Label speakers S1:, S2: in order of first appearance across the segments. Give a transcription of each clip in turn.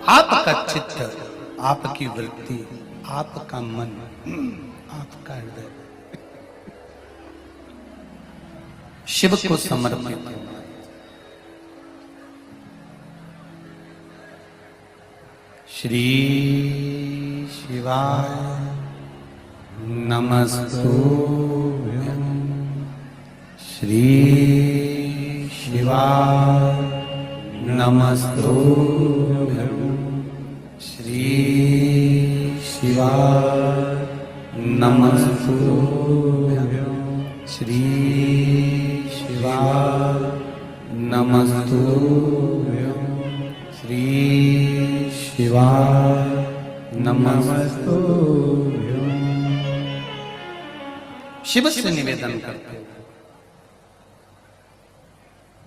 S1: आपका चित्त, आपकी वृत्ति, आपका मन, आपका हृदय शिव को समर्पित है। श्री शिवाय नमस्तुभ्यं। श्री शिवाय नमस्तुभ्यं। श्री शिवाय नमस्तुभ्यं। श्री शिवाय नमस्तुभ्यं। श्री शिवाय नमस्तुभ्यं। शिव से निवेदन करते हैं।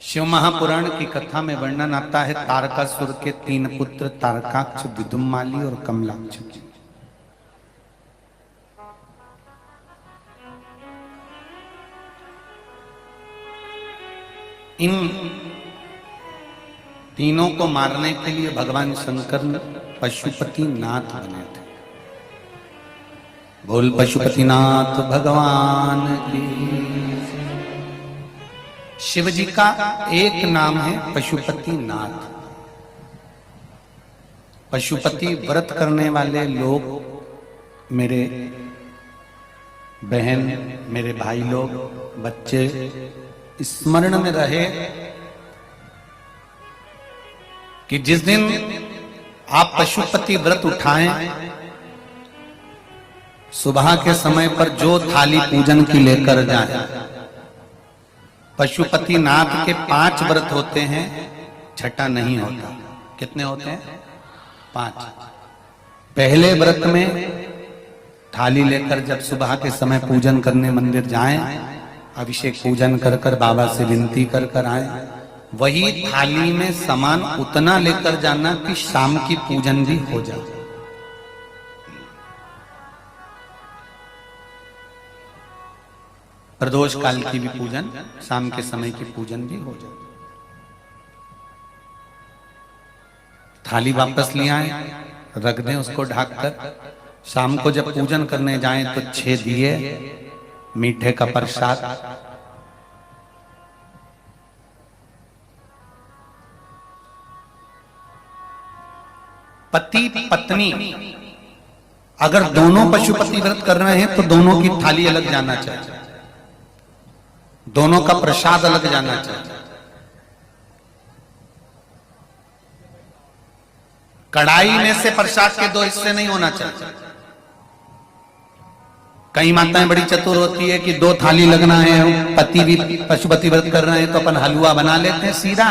S1: शिव महापुराण की कथा में वर्णन आता है तारकासुर के 3 पुत्र तारकाक्ष, विदुम्माली और कमलाक्ष। इन तीनों को मारने के लिए भगवान शंकर ने पशुपति नाथ बने थे। बोल पशुपतिनाथ भगवान की। शिव जी का एक नाम है पशुपति नाथ। पशुपति व्रत करने वाले लोग, मेरे बहन, मेरे भाई लोग, बच्चे स्मरण में रहे कि जिस दिन आप पशुपति व्रत उठाएं, सुबह के समय पर जो थाली पूजन की लेकर जाए, पशुपति नाथ के 5 व्रत होते हैं, छठा नहीं होता। कितने होते हैं? 5। पहले व्रत में थाली लेकर जब सुबह के समय पूजन करने मंदिर जाएं, अभिषेक पूजन कर कर बाबा से विनती कर कर आए, वही थाली में सामान उतना लेकर जाना कि शाम की पूजन भी हो जाए। प्रदोष काल की भी पूजन, शाम के समय की पूजन भी हो जाए। थाली वापस ले आए, रख दें उसको ढककर। शाम को जब पूजन करने जाएं तो 6 दिए, मीठे का प्रसाद, पति पत्नी अगर दोनों पशुपति व्रत कर रहे हैं तो दोनों की थाली अलग जाना चाहिए, दोनों का प्रसाद अलग जाना चाहिए। कढ़ाई में से प्रसाद के 2 हिस्से नहीं होना चाहिए। कई माताएं बड़ी चतुर होती है कि 2 थाली लगना है, पति भी पशुपति व्रत कर रहे हैं तो अपन हलवा बना लेते हैं सीधा,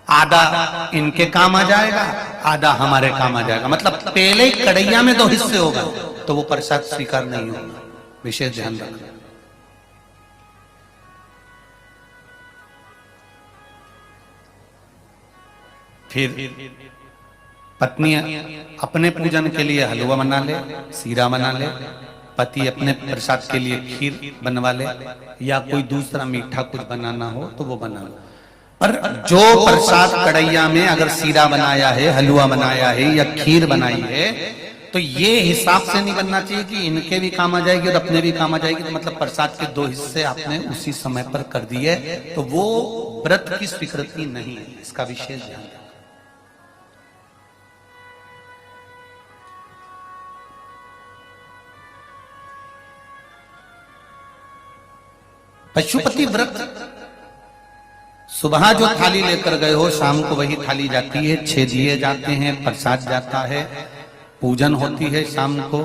S1: आधा इनके काम आ जाएगा, आधा हमारे काम आ जाएगा। मतलब पहले ही कढ़ैया में 2 हिस्से होगा तो वो प्रसाद स्वीकार नहीं होगा। विशेष ध्यान रखना। फिर पत्नी अपने पूजन के लिए हलवा बना ले, सीरा बना ले, पति अपने प्रसाद के लिए खीर बनवा ले, या कोई दूसरा मीठा कुछ बनाना हो तो वो बना ले। पर जो प्रसाद कढ़ैया में अगर सीरा बनाया है, हलवा बनाया है या खीर बनाई है, तो ये हिसाब से नहीं बनना चाहिए कि इनके भी काम आ जाएगी और अपने भी काम आ जाएगी। तो मतलब प्रसाद के 2 हिस्से आपने उसी समय पर कर दिए, तो वो व्रत की स्वीकृति नहीं है। इसका विशेष ध्यान रखें। पशुपति व्रत सुबह जो थाली लेकर गए हो, शाम को वही थाली जाती है, 6 दिए जाते हैं, प्रसाद जाता है, पूजन होती है। शाम को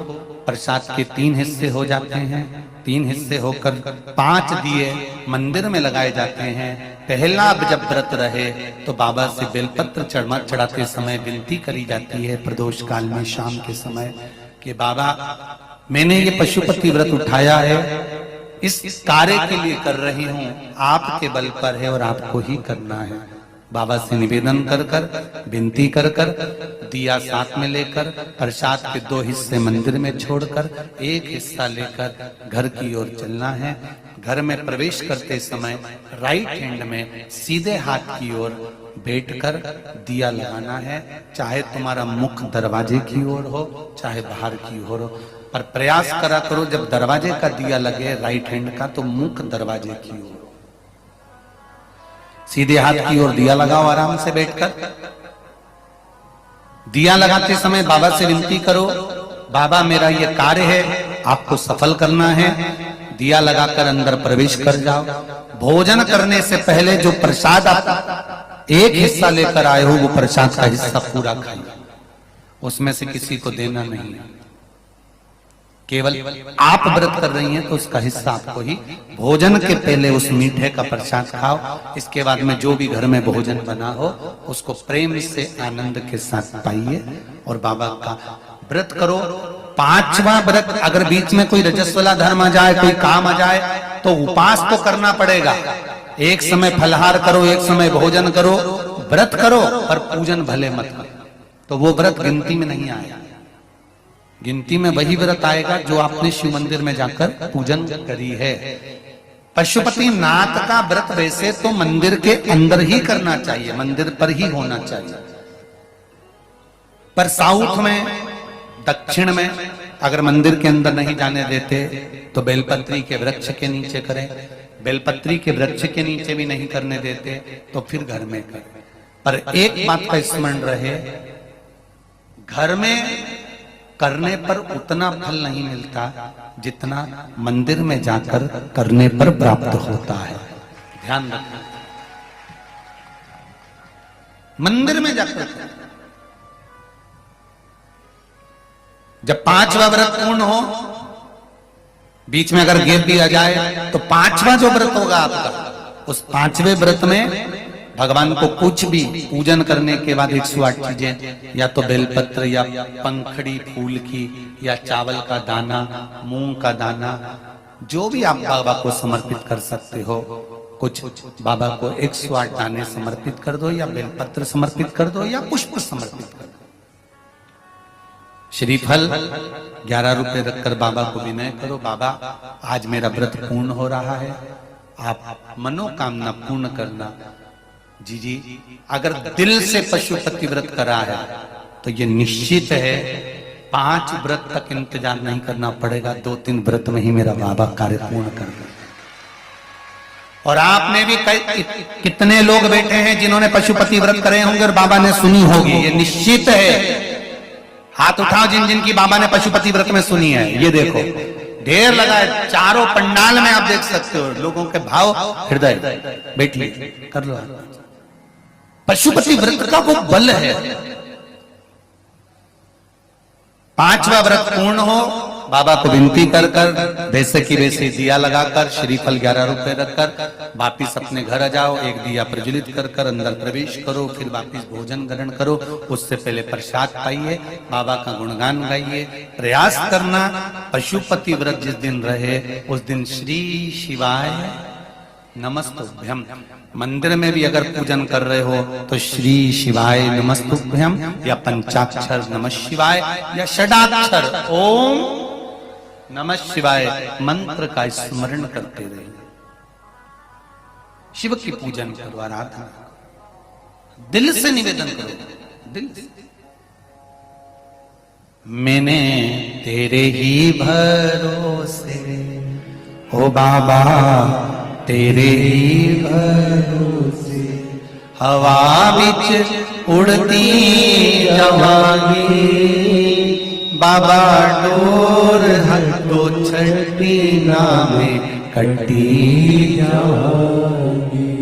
S1: प्रसाद के 3 हिस्से हो जाते हैं, 3 हिस्से होकर 5 दिए मंदिर में लगाए जाते हैं। पहला जब व्रत रहे तो बाबा से बेलपत्र चढ़ाते समय विनती करी जाती है प्रदोष काल में शाम के समय कि बाबा मैंने ये पशुपति व्रत उठाया है, इस कार्य के लिए कर रही हूं, आपके बल पर है और आपको ही करना है। बाबा से निवेदन कर कर, विनती कर कर, दिया साथ में लेकर, प्रसाद के 2 हिस्से मंदिर में छोड़कर 1 हिस्सा लेकर घर की ओर चलना है। घर में प्रवेश करते समय राइट हैंड में सीधे हाथ की ओर बैठकर दिया लगाना है। चाहे तुम्हारा मुख दरवाजे की ओर हो, चाहे बाहर की ओर हो, पर प्रयास करा करो जब दरवाजे का दिया लगे राइट हैंड का, तो मुख दरवाजे की ओर, सीधे हाथ की ओर दिया लगाओ। आराम से बैठकर दिया लगाते समय बाबा से विनती करो, बाबा मेरा ये कार्य है, आपको सफल करना है। दिया लगाकर अंदर प्रवेश कर जाओ। भोजन करने से पहले जो प्रसाद आप एक हिस्सा लेकर आए हो, वो प्रसाद का हिस्सा पूरा खाइए, उसमें से किसी को देना नहीं है। केवल आप व्रत कर रही हैं तो उसका हिस्सा आपको ही। भोजन के पहले उस मीठे का प्रसाद खाओ। इसके बाद में जो भी घर में भोजन बना हो उसको प्रेम से आनंद के साथ पाइए और बाबा का व्रत करो। 5वां व्रत, अगर बीच में कोई रजस्वला धर्म आ जाए, कोई काम आ जाए, तो उपास तो करना पड़ेगा। एक समय फलहार करो, एक समय भोजन करो, व्रत करो, पर पूजन भले मत करो। तो वो व्रत गिनती में नहीं आएगा। गिनती में वही व्रत आएगा जो आपने शिव मंदिर में जाकर पूजन करी है। पशुपति नाथ का व्रत वैसे तो मंदिर के अंदर ही करना चाहिए, मंदिर पर ही होना चाहिए, पर साउथ में, दक्षिण में अगर मंदिर के अंदर नहीं जाने देते तो बेलपत्री के वृक्ष के नीचे करें। बेलपत्री के वृक्ष के नीचे भी नहीं करने देते तो फिर घर में करें। पर एक बात का स्मरण रहे, घर में करने पर उतना फल नहीं मिलता जितना मंदिर में जाकर करने पर प्राप्त होता है। ध्यान रखना, मंदिर में जाकर जब 5वां व्रत पूर्ण हो, बीच में अगर गैप भी आ जाए तो 5वां जो व्रत होगा आपका, उस 5वें व्रत में भगवान को कुछ भी पूजन करने के बाद 108 चीजें, या तो बेलपत्र या पंखड़ी फूल की या चावल का दाना, मूंग का दाना, जो भी आप बाबा को समर्पित कर सकते हो, कुछ बाबा को 108 दाने समर्पित कर दो, या बेलपत्र समर्पित कर दो, या पुष्प समर्पित कर दो। श्रीफल 11 रुपए रखकर बाबा को विनय करो, बाबा आज मेरा व्रत पूर्ण हो रहा है, आप मनोकामना पूर्ण करना। जी, अगर दिल से पशुपति व्रत करा है तो ये निश्चित है 5 व्रत तक इंतजार नहीं करना पड़ेगा, 2-3 व्रत में ही मेरा बाबा कार्य पूर्ण कर दे। और आपने भी कितने लोग बैठे हैं जिन्होंने पशुपति व्रत करे होंगे और बाबा ने सुनी होगी, ये निश्चित है। हाथ उठाओ जिन जिन की बाबा ने पशुपति व्रत में सुनी है। ये देखो ढेर लगा है, चारों पंडाल में आप देख सकते हो लोगों के भाव, हृदय। बैठिए, कर लो। पशुपति व्रत का वो बल है। 5वां व्रत पूर्ण हो, बाबा को विनती कर कर वैसे की वैसे दिया लगाकर, श्रीफल 11 रुपए रखकर वापिस अपने घर आ जाओ। एक दिया प्रज्वलित कर कर अंदर प्रवेश करो, फिर वापिस भोजन ग्रहण करो। उससे पहले प्रसाद पाइए, बाबा का गुणगान गाइए। प्रयास करना पशुपति व्रत जिस दिन रहे उस दिन श्री शिवाय नमस्तुभ्यम। मंदिर में भी अगर पूजन कर रहे हो तो श्री शिवाय नमस्तुभ्यम या पंचाक्षर नमः शिवाय या षडाक्षर ओम नमः शिवाय मंत्र का स्मरण करते रहे। शिव की पूजन करो, आराधना दिल से निवेदन करो, दिल से। मैंने तेरे ही भरोसे ओ बाबा, तेरे ही भरोसे हवा बिच उड़ती जावांगी, बाबा डोर हथों छठी नामे कटी जावांगी।